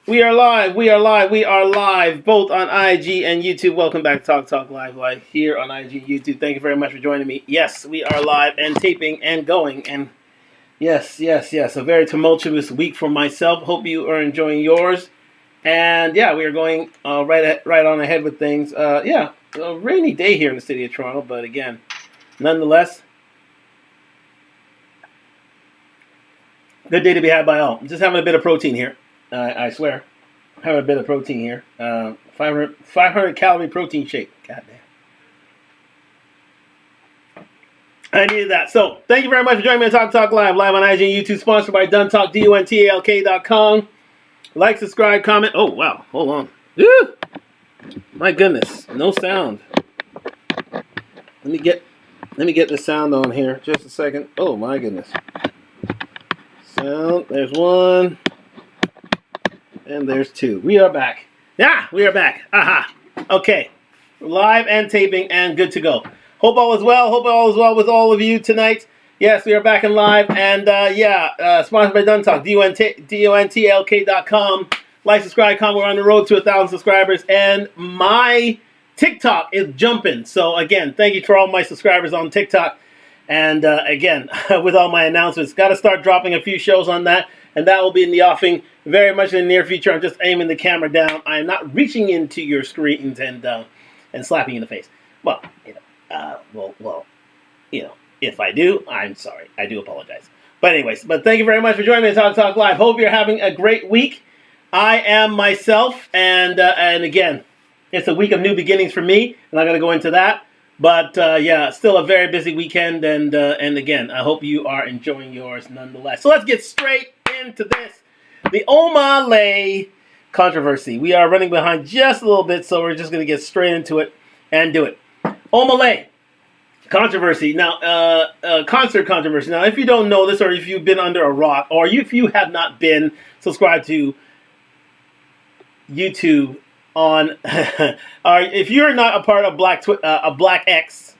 We are live. We are live. We are live, both on IG and YouTube. Welcome back to Talk Live here on IG and YouTube. Thank you very much for joining me. Yes, we are live and taping and going. And yes. A very tumultuous week for myself. Hope you are enjoying yours. And yeah, we are going right on ahead with things. A rainy day here in the city of Toronto, but again, nonetheless, good day to be had by all. Just having a bit of protein here. I swear. Having a bit of protein here. 500 calorie protein shake. Goddamn. I needed that. So, thank you very much for joining me on Talk Live on IG and YouTube, sponsored by Duntalk, DUNTALK.com. Like, subscribe, comment. Oh, wow. Hold on. Woo! My goodness. No sound. Let me get the sound on here. Just a second. Oh, my goodness. Sound. There's one. And there's two. We are back. Yeah, we are back. Aha. Okay. Live and taping and good to go. Hope all is well. Hope all is well with all of you tonight. Yes, we are back and live. And sponsored by Duntalk, DUNTALK.com. Like, subscribe, comment. We're on the road to 1,000 subscribers. And my TikTok is jumping. So, again, thank you for all my subscribers on TikTok. And, again, with all my announcements, got to start dropping a few shows on that. And that will be in the offing very much in the near future. I'm just aiming the camera down. I'm not reaching into your screens and slapping you in the face. Well, if I do, I'm sorry. I do apologize. But anyways, thank you very much for joining me on Talk Live. Hope you're having a great week. I am myself, and again, it's a week of new beginnings for me. I'm not going to go into that. But, still a very busy weekend, and again, I hope you are enjoying yours nonetheless. So let's get straight into this. The Omah controversy. We are running behind just a little bit, so we're just going to get straight into it and do it. Omah controversy. Now, concert controversy. Now, if you don't know this, or if you've been under a rock, or if you have not been subscribed to YouTube on, or if you're not a part of Black X,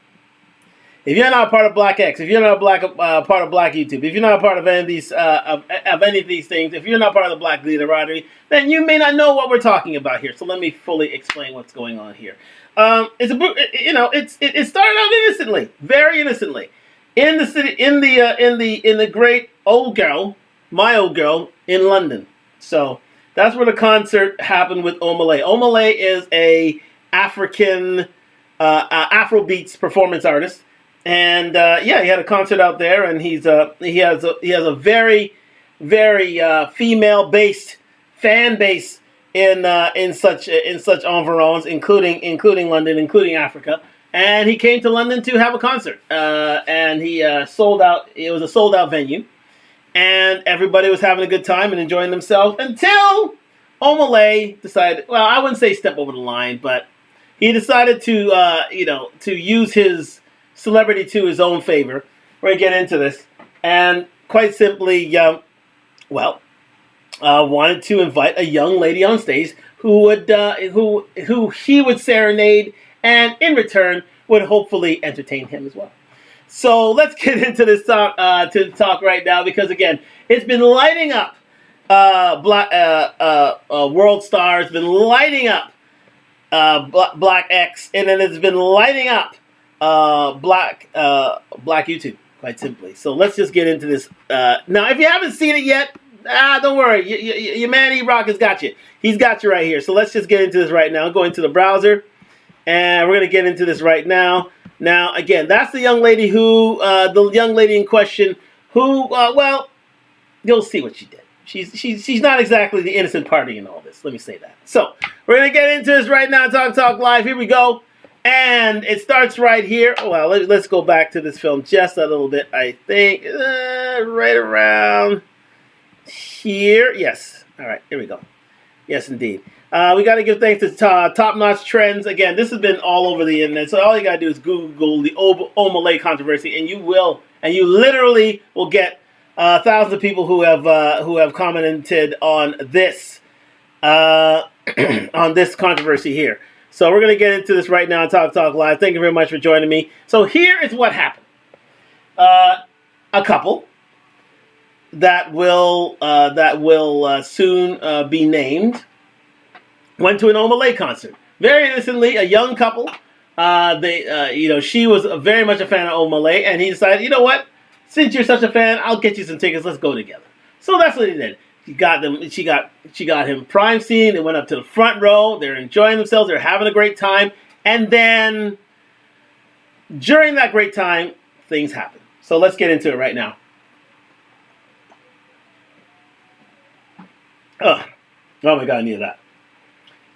if you're not a part of Black X, if you're not a part of Black YouTube, if you're not a part of any of these any of these things, if you're not part of the Black Literati, then you may not know what we're talking about here. So let me fully explain what's going on here. It started out innocently, very innocently, in the city, in the great old girl, my old girl in London. So that's where the concert happened with Omah. Omah is a African Afrobeats performance artist. And he had a concert out there, and he has a very, very female-based fan base in such environs, including London, including Africa. And he came to London to have a concert, and he sold out. It was a sold-out venue, and everybody was having a good time and enjoying themselves until Omah decided. Well, I wouldn't say step over the line, but he decided to use his celebrity to his own favor. We're going to get into this. And quite simply, wanted to invite a young lady on stage who he would serenade, and in return would hopefully entertain him as well. So let's get into this talk right now, because again, it's been lighting up World Star. It's been lighting up Black X, and then it's been lighting up Black YouTube, quite simply. So let's just get into this. Now, if you haven't seen it yet, don't worry. Your man E-Rock has got you. He's got you right here. So let's just get into this right now. Go into the browser, and we're going to get into this right now. Now, again, that's the young lady the young lady in question who, you'll see what she did. She's not exactly the innocent party in all this. Let me say that. So we're going to get into this right now. Talk Live. Here we go. And it starts right here. Well, let's go back to this film just a little bit. I think right around here. Yes. All right. Here we go. Yes, indeed. We got to give thanks to Top Notch Trends. Again, this has been all over the internet. So all you got to do is Google the Omah controversy, and you literally will get thousands of people who have commented on this controversy here. So we're going to get into this right now on Talk Live. Thank you very much for joining me. So here is what happened. A couple that will soon be named went to an Omah concert. Very innocently, a young couple. She was very much a fan of Omah, and he decided, you know what? Since you're such a fan, I'll get you some tickets. Let's go together. So that's what he did. She got him prime seating. They went up to the front row. They're enjoying themselves. They're having a great time. And then during that great time, things happen. So let's get into it right now. Oh my God, I needed that.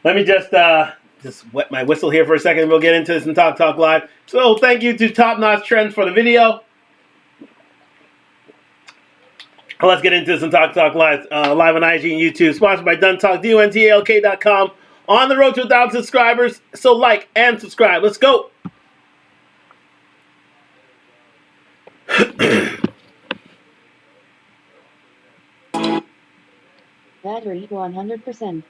Let me just wet my whistle here for a second. We'll get into this and Talk Live. So thank you to Top Notch Trends for the video. Let's get into this and Talk Live, live on IG and YouTube. Sponsored by Duntalk, DUNTALK.com. On the road to 1,000 subscribers. So like and subscribe. Let's go. Battery 100%.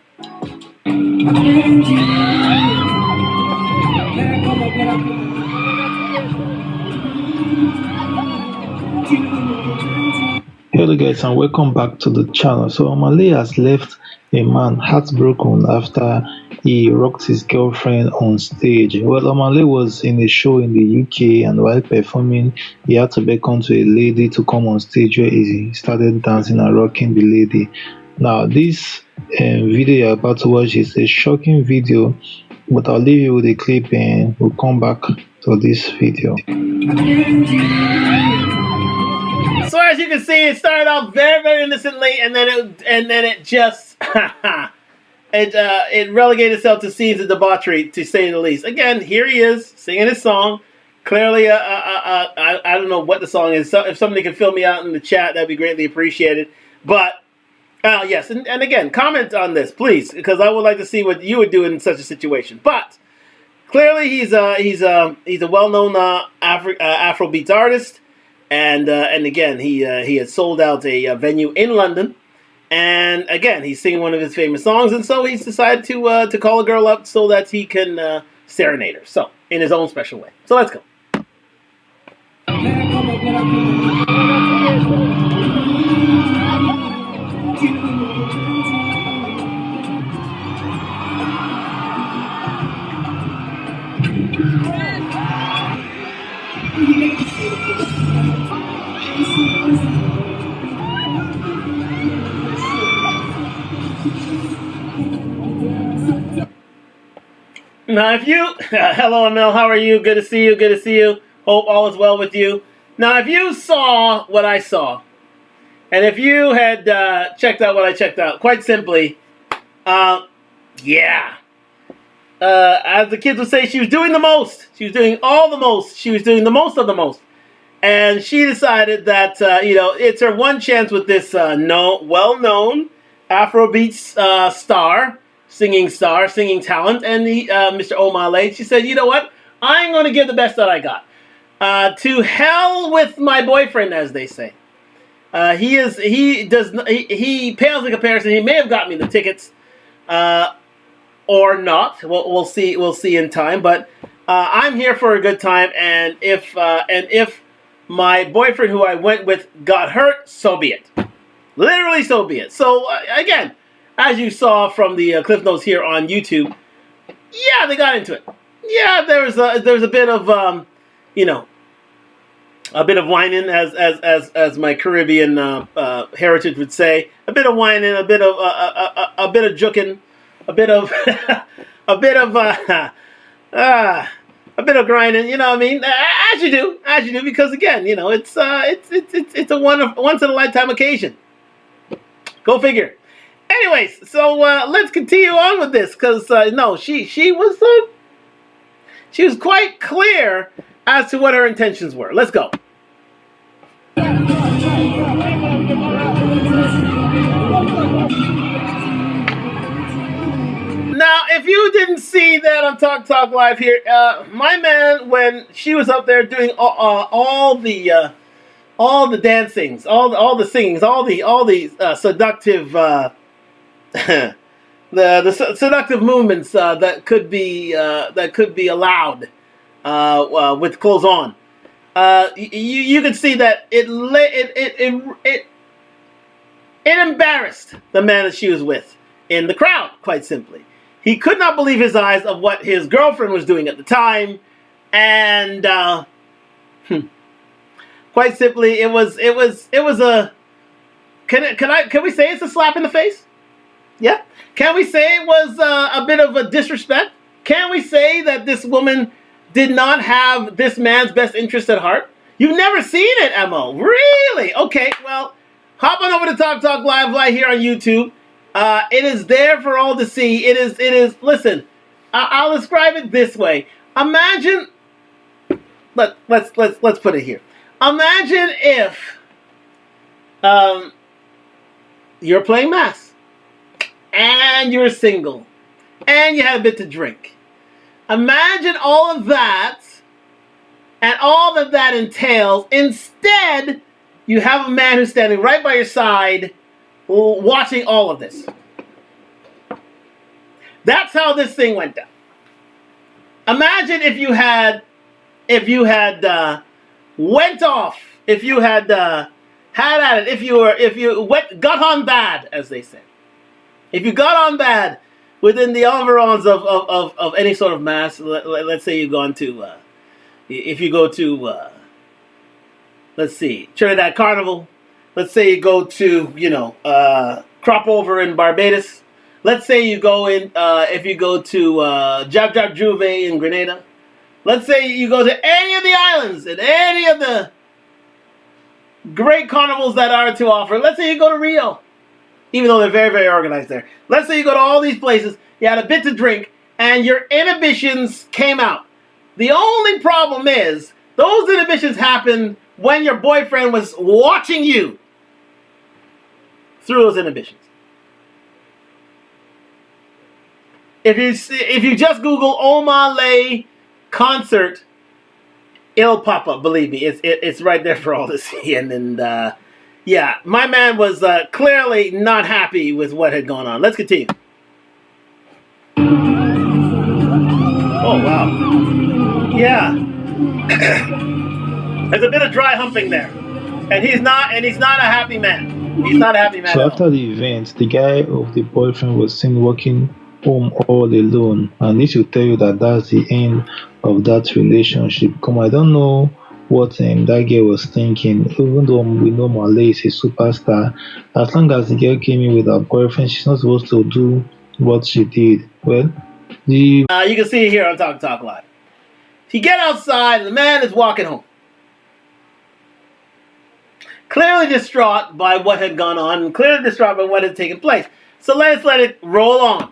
Hello guys and welcome back to the channel. So Omah has left a man heartbroken after he rocked his girlfriend on stage. Well, Omah was in a show in the UK, and while performing he had to beckon to a lady to come on stage, where he started dancing and rocking the lady. Now this video you're about to watch is a shocking video, but I'll leave you with a clip and we'll come back to this video. So as you can see, it started off very, very innocently, and then it just it relegated itself to scenes of debauchery, to say the least. Again, here he is singing his song. Clearly, I don't know what the song is. So if somebody can fill me out in the chat, that'd be greatly appreciated. But yes, and again, comment on this, please, because I would like to see what you would do in such a situation. But clearly, he's a well-known Afrobeats artist. And again, he had sold out a venue in London, and again, he's singing one of his famous songs, and so he's decided to call a girl up so that he can serenade her, so in his own special way. So let's go. Now, if you, hello, Emil, how are you? Good to see you, good to see you. Hope all is well with you. Now, if you saw what I saw, and if you had checked out what I checked out, quite simply, yeah. As the kids would say, she was doing the most. She was doing all the most. She was doing the most of the most. And she decided that, it's her one chance with this well-known Afrobeats singing talent, and Mr. Omah. She said, you know what? I'm going to give the best that I got. To hell with my boyfriend, as they say. He pales in comparison. He may have got me the tickets, or not. We'll see in time. But I'm here for a good time, and if my boyfriend who I went with got hurt, so be it. Literally, so be it. So again, as you saw from the cliff notes here on YouTube, yeah, they got into it. Yeah, there was a bit of a bit of whining, as my Caribbean heritage would say. A bit of whining, a bit of juking, a bit of a bit of grinding. You know what I mean? As you do, because again, it's a once in a lifetime occasion. Go figure. Anyways, so let's continue on with this, because no, she was quite clear as to what her intentions were. Let's go. Now, if you didn't see that on Talk Live here, my man, when she was up there doing all the dancings, all the singings, all the seductive the seductive movements that could be allowed with clothes on, you could see that it It embarrassed the man that she was with in the crowd, quite simply. He could not believe his eyes of what his girlfriend was doing at the time, and quite simply, it was a. Can we say it's a slap in the face? Yeah. Can we say it was a bit of a disrespect? Can we say that this woman did not have this man's best interest at heart? You've never seen it, Mo. Really? Okay. Well, hop on over to Talk Live here on YouTube. It is there for all to see. It is. Listen, I'll describe it this way. Imagine. Let's put it here. Imagine if you're playing mass and you're single and you had a bit to drink. Imagine all of that and all that that entails. Instead, you have a man who's standing right by your side watching all of this. That's how this thing went down. Imagine if you had went off, if you had at it, if you got on bad, as they say. If you got on bad within the environs of any sort of mass, let's say you've gone to, if you go to, let's see, Trinidad Carnival. Let's say you go to, Crop Over in Barbados. Let's say you go in, if you go to Jab Jab Juve in Grenada. Let's say you go to any of the islands and any of the great carnivals that are to offer. Let's say you go to Rio, even though they're very, very organized there. Let's say you go to all these places, you had a bit to drink, and your inhibitions came out. The only problem is, those inhibitions happened when your boyfriend was watching you through those inhibitions. If you just Google Omah concert, it'll pop up. Believe me, it's right there for all to see. And yeah, my man was clearly not happy with what had gone on. Let's continue. Oh wow, yeah. There's a bit of dry humping there, and he's not a happy man. He's not a happy man. So after the event, the guy of the boyfriend was seen walking home all alone, and this will tell you that that's the end of that relationship. Come, I don't know what that girl was thinking. Even though we know Malay is a superstar, as long as the girl came in with her boyfriend, she's not supposed to do what she did. Well, you can see it here on Talk Live. He get outside, and the man is walking home, clearly distraught by what had gone on, and clearly distraught by what had taken place. So let's let it roll on.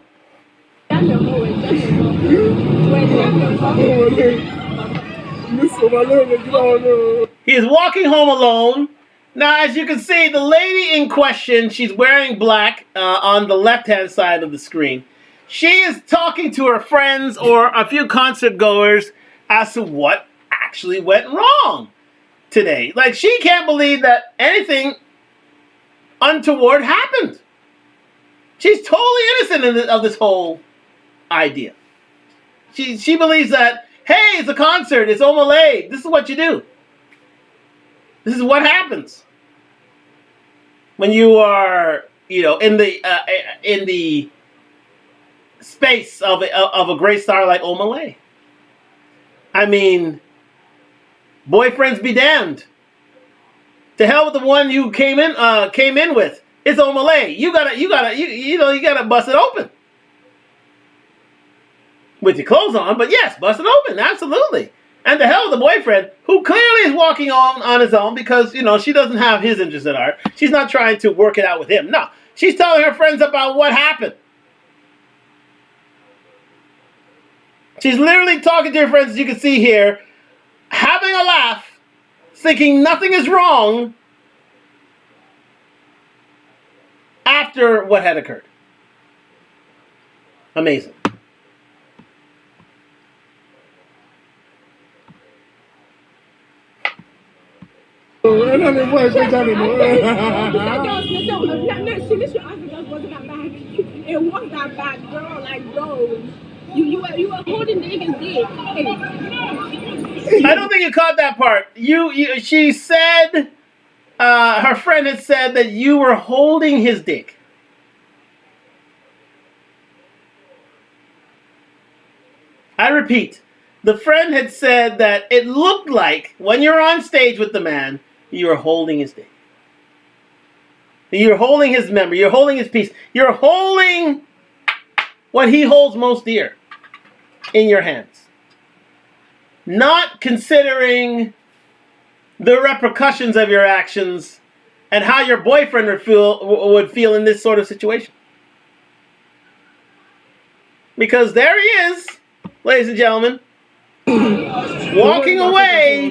He is walking home alone. Now, as you can see, the lady in question, she's wearing black on the left-hand side of the screen. She is talking to her friends or a few concert goers as to what actually went wrong today. Like, she can't believe that anything untoward happened. She's totally innocent of this whole idea. She believes that, hey, it's a concert, it's Omah. This is what you do. This is what happens when you are, in the space of a great star like Omah. I mean, boyfriends be damned. To hell with the one you came in with. It's Omah. You gotta bust it open. With your clothes on, but yes, bust it open, absolutely. And to hell with the boyfriend, who clearly is walking on his own because, she doesn't have his interest at heart. She's not trying to work it out with him. No, she's telling her friends about what happened. She's literally talking to her friends, as you can see here, having a laugh, thinking nothing is wrong after what had occurred. Amazing. It wasn't that bad, girl. Like, bro, you were holding the nigga's dick. I don't think you caught that part. She said her friend had said that you were holding his dick. I repeat, the friend had said that it looked like when you're on stage with the man, you were holding his dick. You're holding his memory. You're holding his peace. You're holding what he holds most dear in your hands. Not considering the repercussions of your actions and how your boyfriend would feel in this sort of situation. Because there he is, ladies and gentlemen, walking away,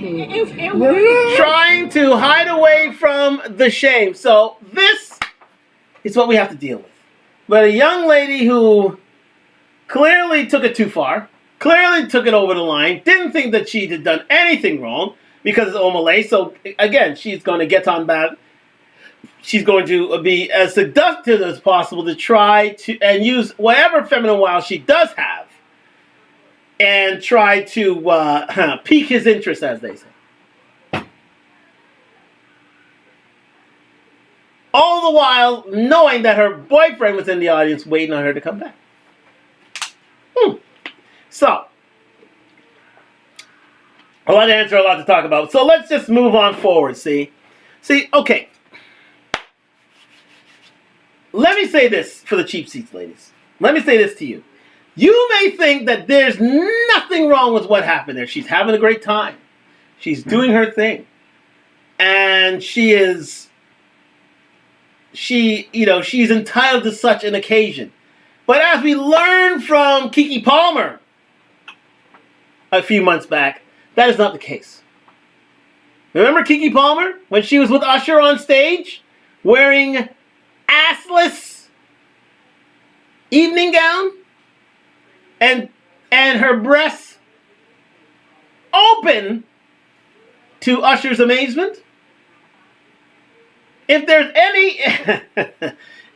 trying to hide away from the shame. So this is what we have to deal with. But a young lady who clearly took it too far, clearly took it over the line, didn't think that she had done anything wrong because it's Omah. So again, she's going to get on that. She's going to be as seductive as possible to try to and use whatever feminine wiles she does have and try to pique his interest, as they say. All the while knowing that her boyfriend was in the audience waiting on her to come back. So, a lot to answer, a lot to talk about. So let's just move on forward, see, okay. Let me say this for the cheap seats, ladies. Let me say this to you. You may think that there's nothing wrong with what happened there. She's having a great time. She's doing her thing. And she's entitled to such an occasion. But as we learned from Keke Palmer a few months back, that is not the case. Remember Keke Palmer when she was with Usher on stage wearing assless evening gown and her breasts open to Usher's amazement? If there's any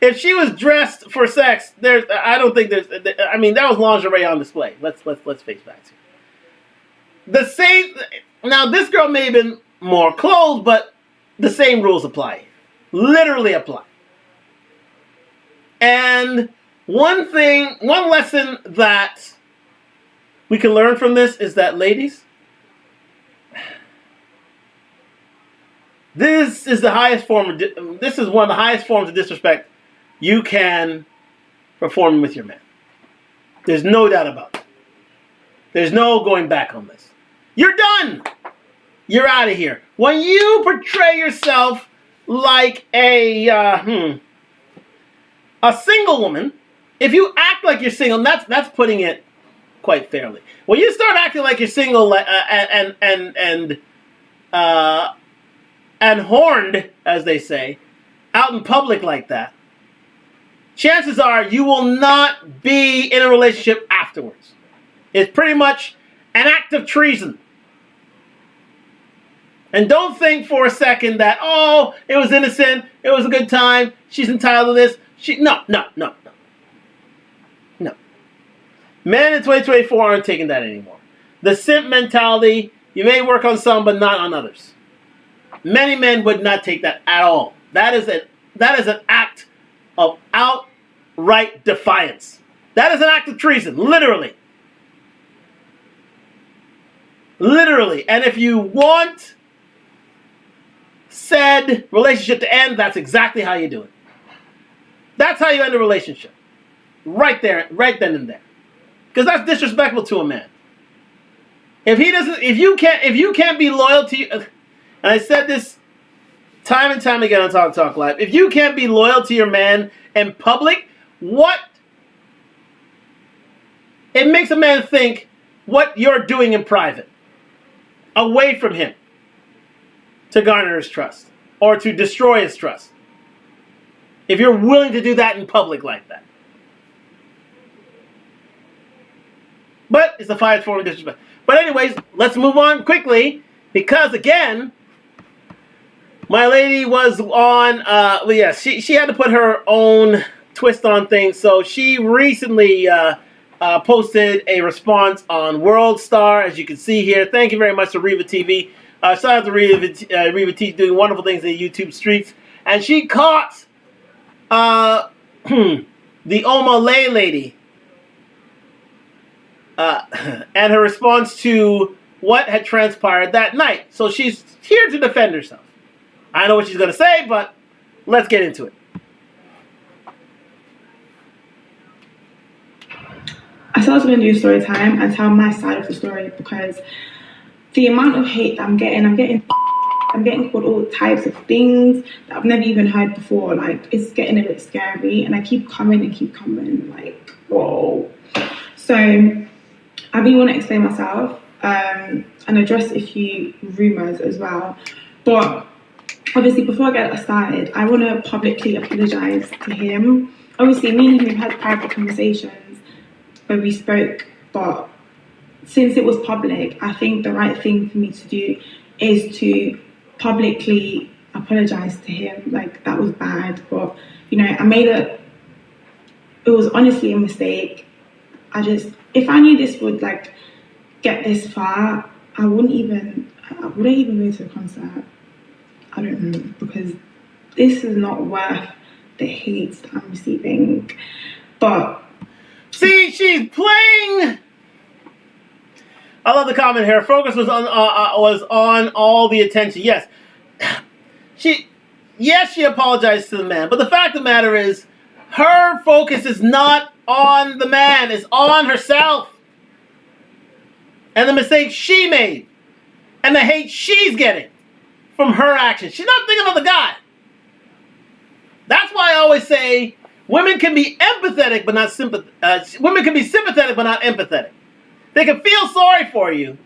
if she was dressed for sex, I don't think there's. I mean, that was lingerie on display. Let's face facts here. The same. Now, this girl may have been more clothed, but the same rules apply. Literally apply. And one lesson that we can learn from this is that, ladies, this is one of the highest forms of disrespect you can perform with your man. There's no doubt about it. There's no going back on this. You're done. You're out of here. When you portray yourself like a single woman, if you act like you're single, that's putting it quite fairly. When you start acting like you're single and horned, as they say, out in public like that, chances are you will not be in a relationship afterwards. It's pretty much an act of treason. And don't think for a second that, oh, it was innocent, it was a good time, she's entitled to this. No. Men in 2024 aren't taking that anymore. The simp mentality, you may work on some, but not on others. Many men would not take that at all. That is an act of outright defiance. That is an act of treason, literally. Literally. And if you want said relationship to end, that's exactly how you do it. That's how you end a relationship. Right there, right then and there. Because that's disrespectful to a man. If you can't be loyal to you, and I said this time and time again on Talk Live, if you can't be loyal to your man in public, it makes a man think what you're doing in private, away from him, to garner his trust, or to destroy his trust. If you're willing to do that in public like that. But it's the highest form of disrespect. But anyways, let's move on quickly, because again, my lady was on, she had to put her own twist on things. So she recently posted a response on World Star, as you can see here. Thank you very much to Reva TV Shout out to Reva T doing wonderful things in the YouTube streets. And she caught the Omah lady and her response to what had transpired that night. So she's here to defend herself. I know what she's going to say, but let's get into it. I said I was going to do story time and tell my side of the story, because the amount of hate I'm getting called all types of things that I've never even heard before. Like, it's getting a bit scary, and I keep coming, like, whoa. So I really want to explain myself and address a few rumours as well. But obviously, before I get started, I want to publicly apologise to him. Obviously, me and him have had private conversations where we spoke, but since it was public, I think the right thing for me to do is to publicly apologise to him. Like, that was bad, but you know, it was honestly a mistake. If I knew this would like get this far, I wouldn't even go to the concert. I don't know, because this is not worth the hate that I'm receiving. But see, she's playing. I love the comment here. Focus was on all the attention. Yes, she apologized to the man, but the fact of the matter is, her focus is not on the man; it's on herself and the mistakes she made and the hate she's getting from her actions. She's not thinking of the guy. That's why I always say women can be empathetic, but not women can be sympathetic, but not empathetic. They can feel sorry for you,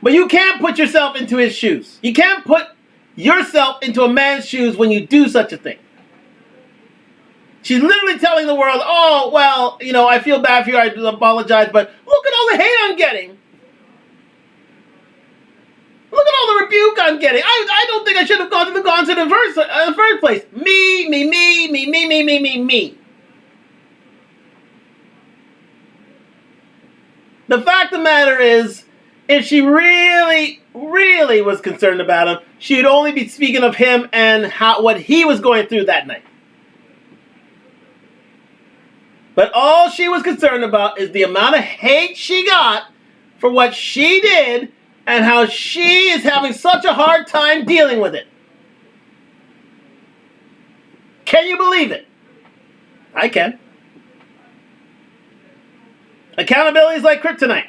but you can't put yourself into his shoes. You can't put yourself into a man's shoes when you do such a thing. She's literally telling the world, oh, well, you know, I feel bad for you, I apologize, but look at all the hate I'm getting. Look at all the rebuke I'm getting. I don't think I should have gone to the concert in the first place. Me. The fact of the matter is, if she really, really was concerned about him, she would only be speaking of him and what he was going through that night. But all she was concerned about is the amount of hate she got for what she did and how she is having such a hard time dealing with it. Can you believe it? I can. Accountability is like kryptonite.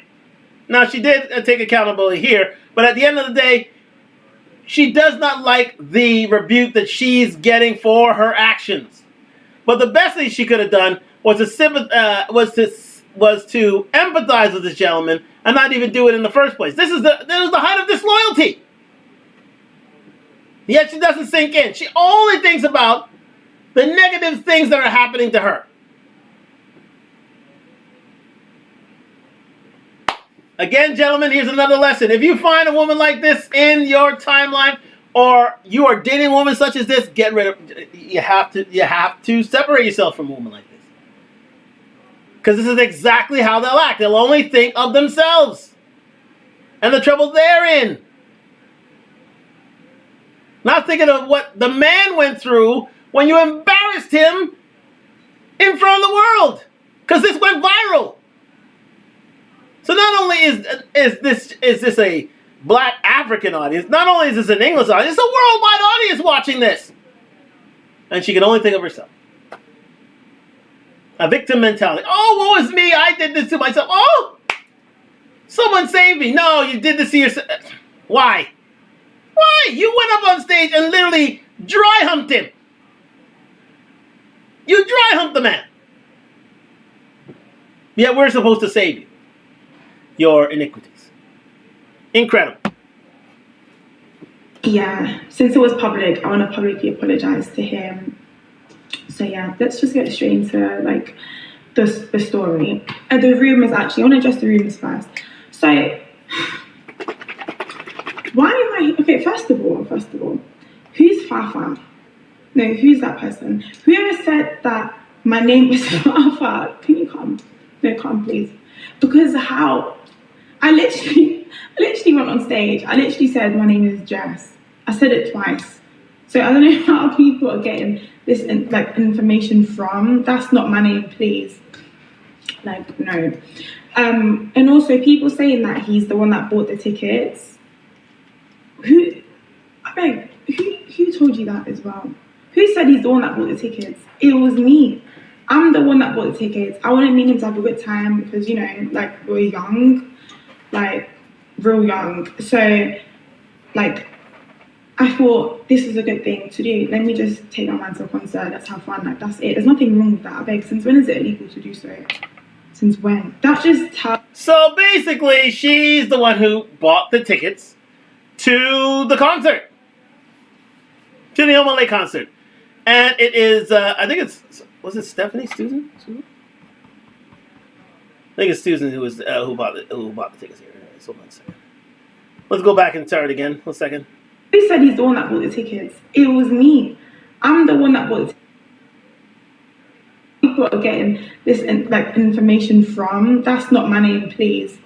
Now, she did take accountability here, but at the end of the day, she does not like the rebuke that she's getting for her actions. But the best thing she could have done was to empathize with this gentleman and not even do it in the first place. This was the height of disloyalty. Yet she doesn't sink in. She only thinks about the negative things that are happening to her. Again, gentlemen, here's another lesson. If you find a woman like this in your timeline, or you are dating a woman such as this, get rid of. You have to separate yourself from a woman like this, because this is exactly how they'll act. They'll only think of themselves and the trouble they're in, not thinking of what the man went through when you embarrassed him in front of the world, because this went viral. So not only is this a Black African audience, not only is this an English audience, it's a worldwide audience watching this. And she can only think of herself. A victim mentality. Oh, woe is me, I did this to myself. Oh, someone save me. No, you did this to yourself. Why? Why? You went up on stage and literally dry humped him. You dry humped the man. Yet we're supposed to save you. Your iniquities. Incredible. yeah, since it was public, I want to publicly apologize to him. So yeah, let's just get straight into like the story. The rumors, actually. I want to address the rumors first. So why am I okay? First of all, who's Fafa? No, who's that person? Whoever said that my name was Fafa? Can you come? No, come please. Because how I literally went on stage. I literally said, my name is Jess. I said it twice. So I don't know how people are getting this information from. That's not my name, please. Like, no. And also people saying that he's the one that bought the tickets. Who told you that as well? Who said he's the one that bought the tickets? It was me. I'm the one that bought the tickets. I wanted me to have a good time because, you know, like, we're young, like, real young. So, like, I thought this is a good thing to do. Let me just take my man to a concert. Let's have fun. Like, that's it. There's nothing wrong with that. I beg. Since when is it illegal to do so? Since when? That just So basically, she's the one who bought the tickets to the concert, to the Omah concert, and it is. I think was it Stephanie Susan? I think it's Susan who was who bought the tickets here. So 1 second. Let's go back and start again. 1 second. Who said he's the one that bought the tickets? It was me. I'm the one that bought the tickets. People are getting this information from. That's not my name, please.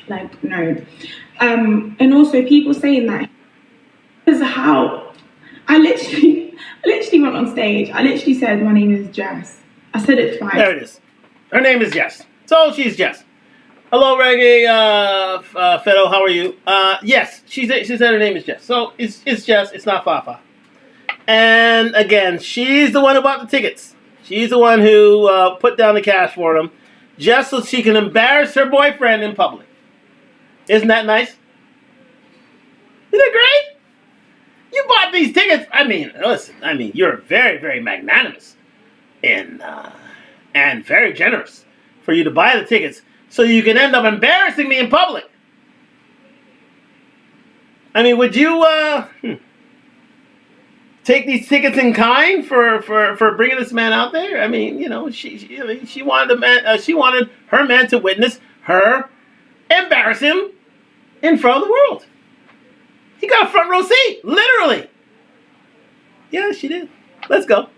Like, no. And also people saying that is how I literally went on stage. I literally said, my name is Jess. I said it twice. There it is. Her name is Jess. So she's Jess. Hello, Reggae Fedo. How are you? Yes, she said her name is Jess. So it's Jess. It's not Fafa. And again, she's the one who bought the tickets. She's the one who put down the cash for them, just so she can embarrass her boyfriend in public. Isn't that nice? Isn't that great? You bought these tickets. I mean, listen. I mean, you're very, very magnanimous and very generous for you to buy the tickets so you can end up embarrassing me in public. I mean, would you take these tickets in kind for bringing this man out there? I mean, you know, she wanted she wanted her man to witness her embarrass him in front of the world. He got a front row seat, literally. Yeah, she did. Let's go.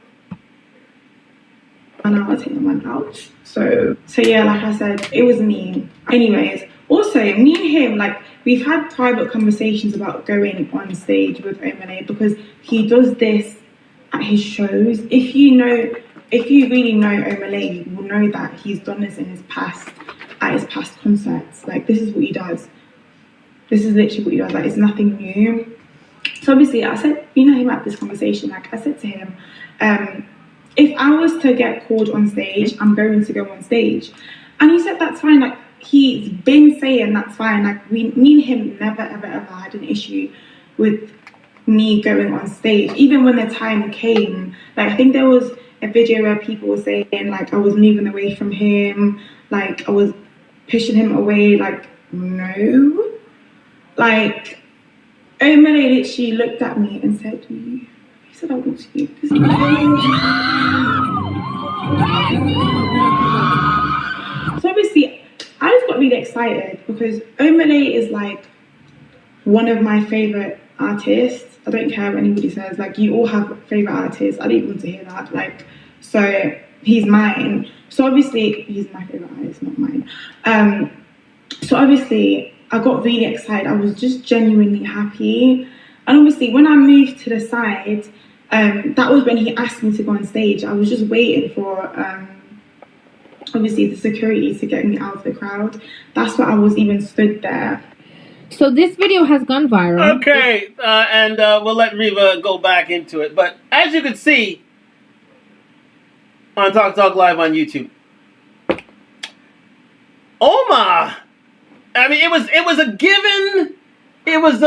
And I was taking my man out. So yeah, like I said, it was me. Anyways, also me and him, like, we've had private conversations about going on stage with Omah because he does this at his shows. If you really know Omah, you will know that he's done this in his past, at his past concerts. Like, this is what he does. This is literally what he does. Like, it's nothing new. So obviously, I said, you know, him at this conversation, like, I said to him, if I was to get called on stage, I'm going to go on stage. And he said, that's fine. Like, he's been saying that's fine. Like, me and him never, ever, ever had an issue with me going on stage. Even when the time came, like, I think there was a video where people were saying, like, I was moving away from him, like, I was pushing him away. Like, no. Like, Omah literally looked at me and said, he said, I want you. This is so obviously, I just got really excited because Omah is like one of my favourite artists. I don't care what anybody says. Like, you all have favourite artists. I didn't want to hear that. Like, so he's mine. So obviously, he's my favourite artist, not mine. So obviously, I got really excited. I was just genuinely happy. And obviously, when I moved to the side, that was when he asked me to go on stage. I was just waiting for, obviously, the security to get me out of the crowd. That's why I was even stood there. So this video has gone viral. Okay, and we'll let Reva go back into it. But as you can see on Talk Live on YouTube, Omah, I mean, it was a given. It was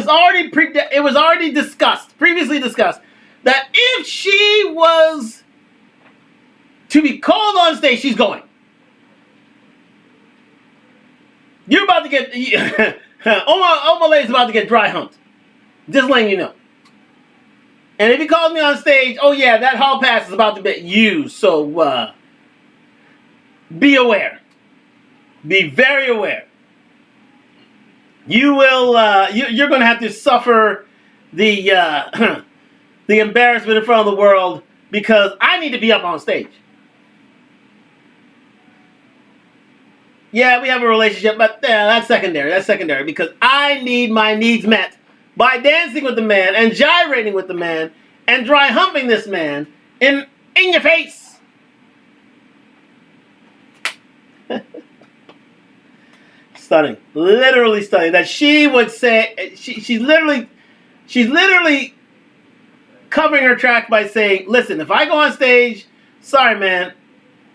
already previously discussed, that if she was to be called on stage, she's going. You're about to get Omah is about to get dry humped. Just letting you know. And if he calls me on stage, oh yeah, that hall pass is about to be used. So be aware. Be very aware. You will. You're going to have to suffer the the embarrassment in front of the world because I need to be up on stage. Yeah, we have a relationship, but that's secondary. That's secondary because I need my needs met by dancing with the man and gyrating with the man and dry humping this man in your face. Stunning, literally stunning. That she would say she's literally covering her track by saying, "Listen, if I go on stage, sorry, man,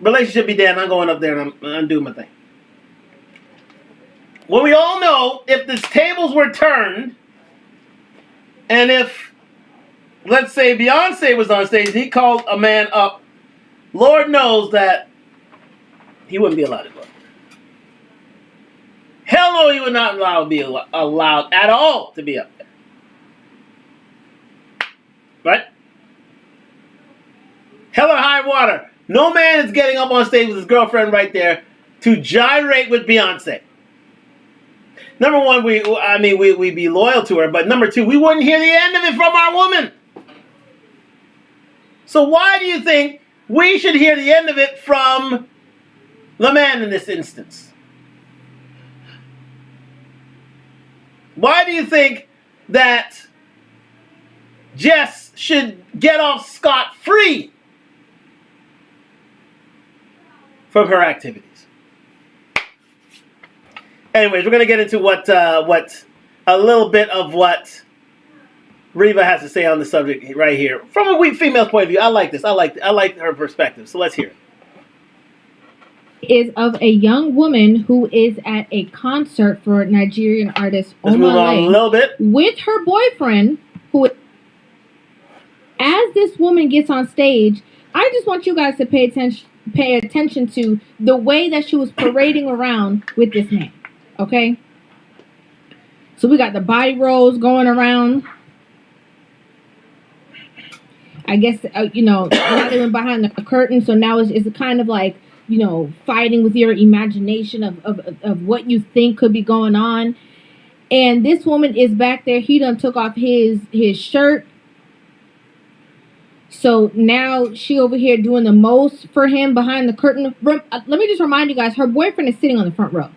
relationship be dead. I'm going up there and I'm doing my thing." Well, we all know if the tables were turned, and if, let's say, Beyonce was on stage and he called a man up, Lord knows that he wouldn't be allowed to go. Hell no, he would not be allowed at all to be up there. Right? Hell or high water. No man is getting up on stage with his girlfriend right there to gyrate with Beyonce. Number one, we'd be loyal to her, but number two, we wouldn't hear the end of it from our woman. So why do you think we should hear the end of it from the man in this instance? Why do you think that Jess should get off scot-free from her activities? Anyways, we're going to get into what a little bit of what Reva has to say on the subject right here. From a weak female's point of view, I like this. I like her perspective. So let's hear it. Is of a young woman who is at a concert for Nigerian artist Let's move on a little bit. With her boyfriend, who, as this woman gets on stage, I just want you guys to pay attention to the way that she was parading around with this man. Okay? So we got the body rolls going around. I guess, now they went behind the curtain, so now it's kind of like, fighting with your imagination of what you think could be going on. And this woman is back there. He done took off his shirt. So now she over here doing the most for him behind the curtain. Let me just remind you guys, her boyfriend is sitting on the front row.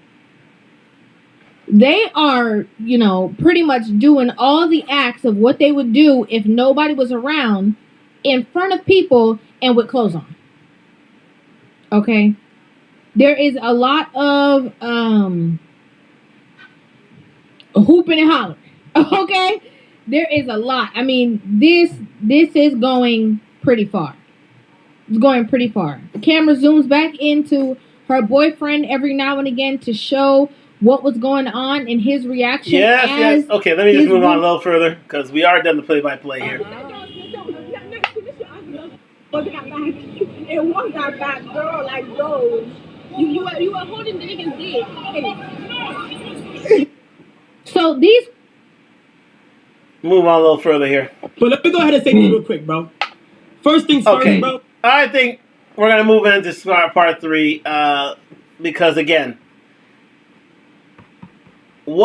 They are, pretty much doing all the acts of what they would do if nobody was around in front of people and with clothes on. Okay? There is a lot of hooping and hollering. Okay? There is a lot. I mean, this is going pretty far. It's going pretty far. The camera zooms back into her boyfriend every now and again to show what was going on and his reaction. Yes. Okay, let me just move on a little further because we are done the play-by-play here. It was that bad girl like those. You were holding the nigga's dick. So these. Move on a little further here. But let me go ahead and say this real quick, bro. First things first, bro. I think we're gonna move into part 3 because again, and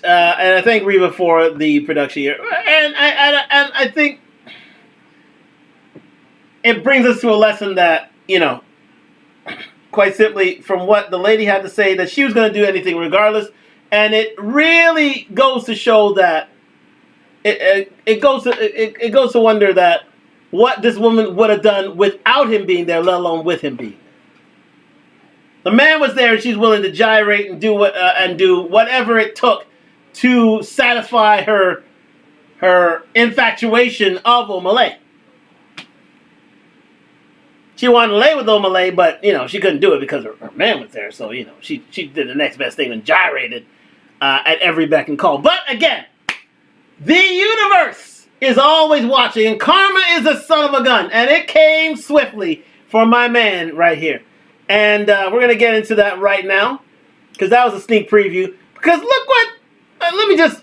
I thank Reva for the production here, and I think it brings us to a lesson that, quite simply, from what the lady had to say, that she was going to do anything regardless. And it really goes to show that it goes to wonder that what this woman would have done without him being there, let alone with him being there. The man was there, and she's willing to gyrate and do whatever it took to satisfy her infatuation of Omah. She wanted to lay with Omah, but, she couldn't do it because her man was there. So, she did the next best thing and gyrated at every beck and call. But, again, the universe is always watching. And karma is a son of a gun. And it came swiftly for my man right here. And we're going to get into that right now. Because that was a sneak preview. Because look what... let me just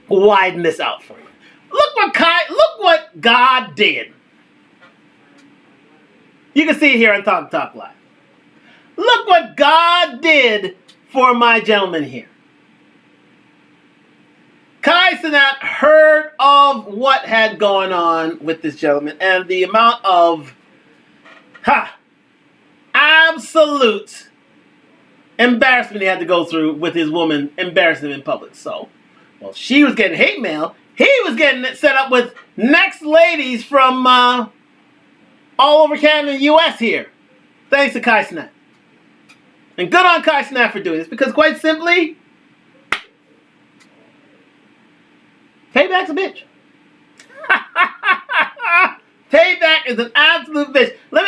widen this out for you. Look what God did. You can see it here on Talk Live. Look what God did for my gentleman here. Kai Cenat heard of what had gone on with this gentleman and the amount of absolute embarrassment he had to go through with his woman embarrassing him in public. So, well, she was getting hate mail. He was getting it set up with next ladies from all over Canada and U.S. here. Thanks to Kai Cenat. And good on Kai Cenat for doing this, because quite simply, payback's a bitch. Payback is an absolute bitch. Let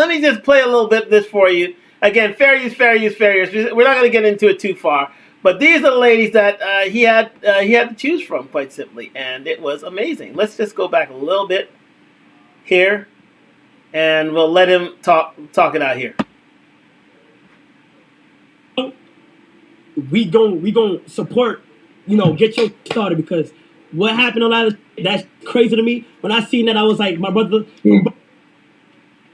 me just play a little bit of this for you. Again, fair use. We're not going to get into it too far, but these are the ladies that he had to choose from, quite simply, and it was amazing. Let's just go back a little bit here, and we'll let him talk it out here. We gon' support, get your started, because what happened on that's crazy to me. When I seen that, I was like, my brother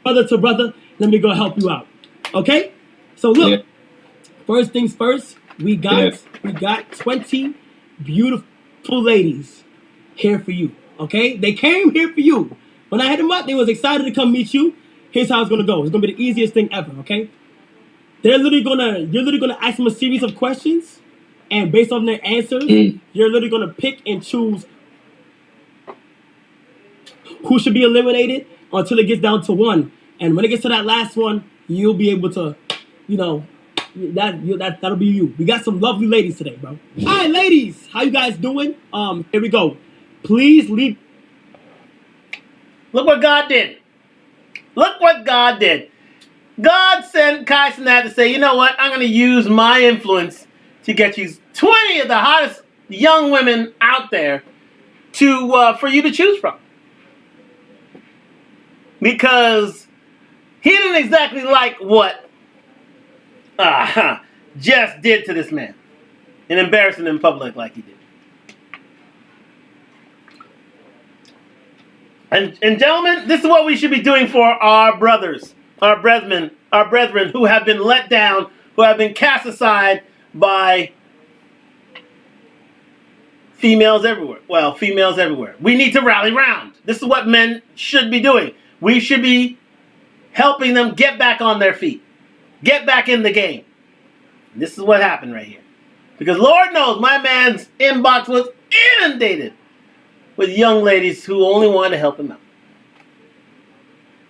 to brother, let me go help you out. Okay? So look, first things first, we got 20 beautiful ladies here for you. Okay? They came here for you. When I hit them up, they was excited to come meet you. Here's how it's gonna go. It's gonna be the easiest thing ever, okay? You're literally gonna ask them a series of questions, and based on their answers, you're literally gonna pick and choose who should be eliminated until it gets down to one. And when it gets to that last one, you'll be able to, that'll be you. We got some lovely ladies today, bro. All right, ladies, how you guys doing? Here we go. Please leave. Look what God did. God sent Kai Cenat to say, you know what? I'm going to use my influence to get you 20 of the hottest young women out there for you to choose from. Because he didn't exactly like what Jess did to this man and embarrassing him in public like he did. And gentlemen, this is what we should be doing for our brothers, our brethren who have been let down, who have been cast aside by females everywhere. Well, females everywhere. We need to rally round. This is what men should be doing. We should be helping them get back on their feet. Get back in the game. And this is what happened right here. Because Lord knows my man's inbox was inundated with young ladies who only wanted to help him out.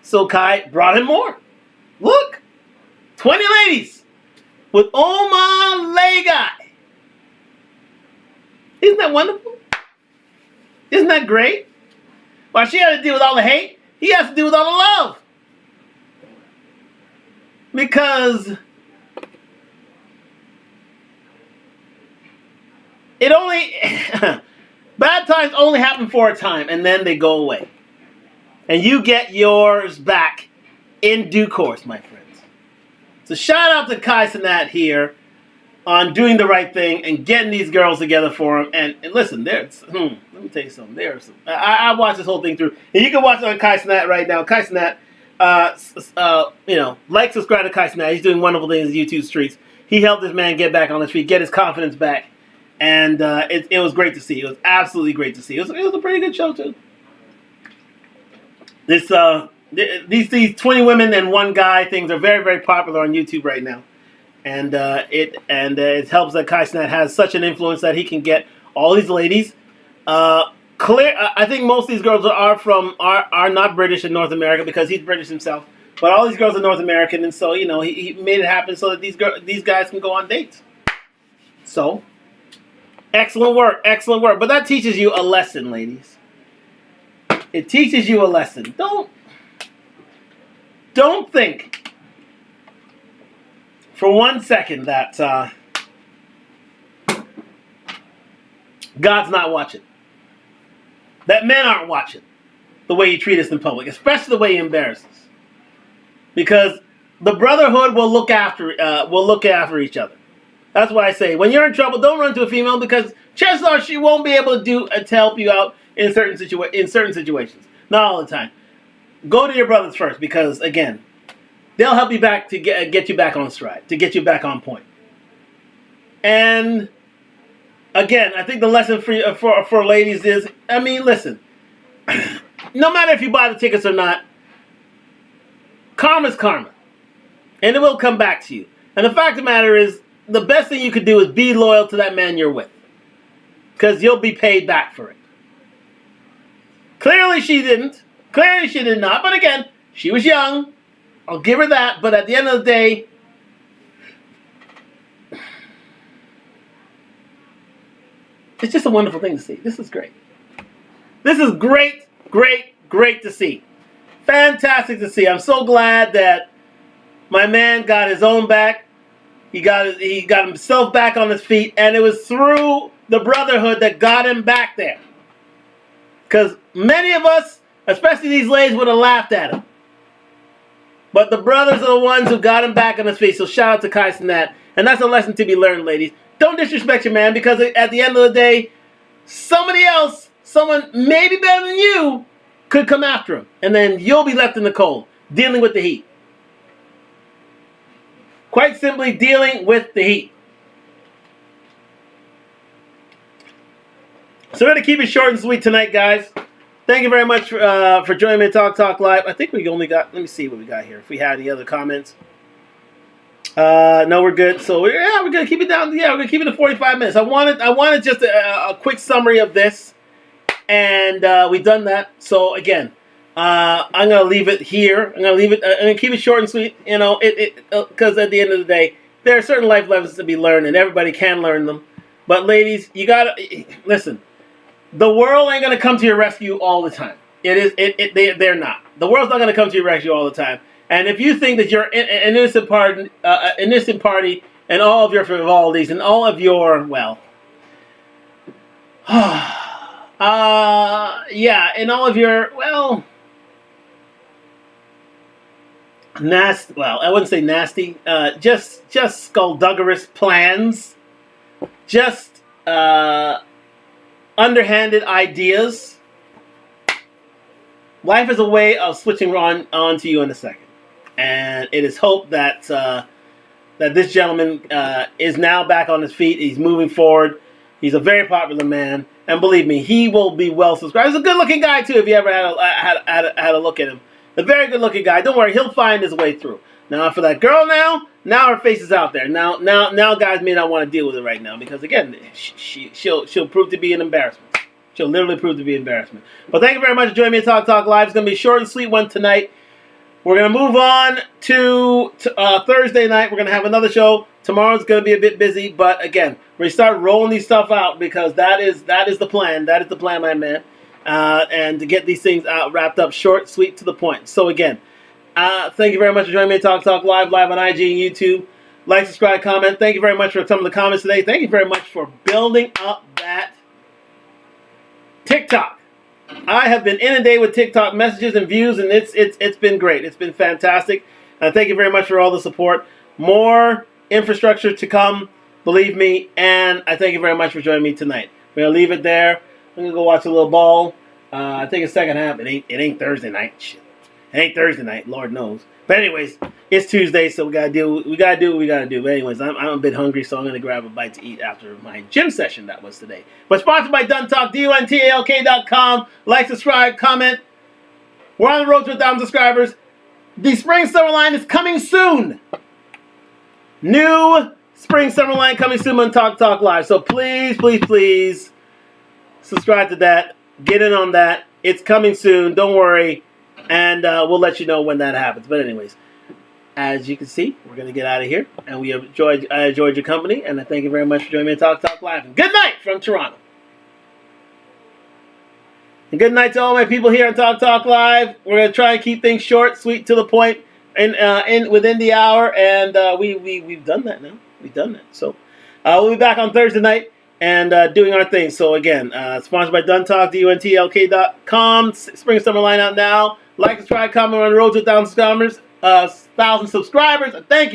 So Kai brought him more. Look, 20 ladies with Omah Lay Guy. Isn't that wonderful? Isn't that great? While she had to deal with all the hate, he has to deal with all the love. Because it only bad times only happen for a time, and then they go away. And you get yours back in due course, my friends. So shout out to Kai Cenat here on doing the right thing and getting these girls together for him. And listen, let me tell you something. I watched this whole thing through, and you can watch it on Kai Cenat right now. Kai Cenat, like, subscribe to Kai Cenat. He's doing wonderful things in the YouTube streets. He helped this man get back on his feet, get his confidence back. And it was great to see. It was absolutely great to see. It was a pretty good show too. These 20 women and one guy things are very, very popular on YouTube right now, and it helps that Kai Cenat has such an influence that he can get all these ladies. I think most of these girls are not British in North America because he's British himself, but all these girls are North American, and so he made it happen so that these guys can go on dates. So. Excellent work. But that teaches you a lesson, ladies. It teaches you a lesson. Don't think for 1 second that God's not watching. That men aren't watching the way you treat us in public, especially the way you embarrass us. Because the brotherhood will look after each other. That's why I say, when you're in trouble, don't run to a female, because chances are she won't be able to help you out in certain situations. Not all the time. Go to your brothers first, because again, they'll help you back to get you back on stride, to get you back on point. And again, I think the lesson for ladies is, listen, no matter if you buy the tickets or not, karma's karma, and it will come back to you. And the fact of the matter is, the best thing you could do is be loyal to that man you're with. Because you'll be paid back for it. Clearly she didn't. Clearly she did not. But again, she was young. I'll give her that. But at the end of the day, it's just a wonderful thing to see. This is great. This is great, great, great to see. Fantastic to see. I'm so glad that my man got his own back. He got himself back on his feet, and it was through the brotherhood that got him back there. Because many of us, especially these ladies, would have laughed at him. But the brothers are the ones who got him back on his feet. So shout out to Kai Sinat. And that's a lesson to be learned, ladies. Don't disrespect your man, because at the end of the day, somebody else, someone maybe better than you, could come after him. And then you'll be left in the cold, dealing with the heat. Quite simply, dealing with the heat. So we're going to keep it short and sweet tonight, guys. Thank you very much for joining me at Talk Live. I think we only got, let me see what we got here. If we had any other comments. No, we're good. So we're going to keep it down. Yeah, we're going to keep it to 45 minutes. I wanted just a quick summary of this. And we've done that. So again, I'm going to leave it here. I'm going to keep it short and sweet. You know, because at the end of the day, there are certain life lessons to be learned, and everybody can learn them. But ladies, you got to listen. The world ain't going to come to your rescue all the time. They're not. The world's not going to come to your rescue all the time. And if you think that you're an innocent party, and all of your frivolities and all of your, well, yeah, and all of your, well, nasty, well, I wouldn't say nasty, just skullduggerous plans, just underhanded ideas. Life is a way of switching on to you in a second. And it is hoped that that this gentleman is now back on his feet. He's moving forward. He's a very popular man. And believe me, he will be well subscribed. He's a good-looking guy, too, if you ever had a look at him. A very good-looking guy. Don't worry, he'll find his way through. Now, for that girl now her face is out there. Now guys may not want to deal with it right now. Because, again, she'll prove to be an embarrassment. She'll literally prove to be an embarrassment. But thank you very much for joining me at Talk Live. It's going to be a short and sweet one tonight. We're going to move on to Thursday night. We're going to have another show. Tomorrow's going to be a bit busy. But again, we're going to start rolling these stuff out because that is the plan. That is the plan, my man. And to get these things wrapped up short, sweet, to the point. So again, thank you very much for joining me at Talk live on IG and YouTube. Like, subscribe, comment. Thank you very much for some of the comments today. Thank you very much for building up that TikTok. I have been inundated with TikTok messages and views, and it's been great. It's been fantastic. Thank you very much for all the support. More infrastructure to come, believe me, and I thank you very much for joining me tonight. We're gonna leave it there. I'm gonna go watch a little ball. I think it's second half. It ain't Thursday night. Shit. It ain't Thursday night. Lord knows. But anyways, it's Tuesday, so we gotta do what we gotta do. But anyways, I'm a bit hungry, so I'm gonna grab a bite to eat after my gym session that was today. But sponsored by Duntalk, DUNTALK.com. Like, subscribe, comment. We're on the road to 1,000 subscribers. The spring summer line is coming soon. New spring summer line coming soon on Talk Live. So please, please, please subscribe to that. Get in on that. It's coming soon. Don't worry. And we'll let you know when that happens. But anyways, as you can see, we're going to get out of here. And I enjoyed your company. And I thank you very much for joining me on Talk Live. And good night from Toronto. And good night to all my people here on Talk Live. We're going to try and keep things short, sweet, to the point, and within the hour. And we've done that now. We've done that. So we'll be back on Thursday night and doing our thing. So again, sponsored by Duntalk, DUNTLK.com. Spring summer line out now. Like, subscribe, comment on the road to 1,000 subscribers. Thank you.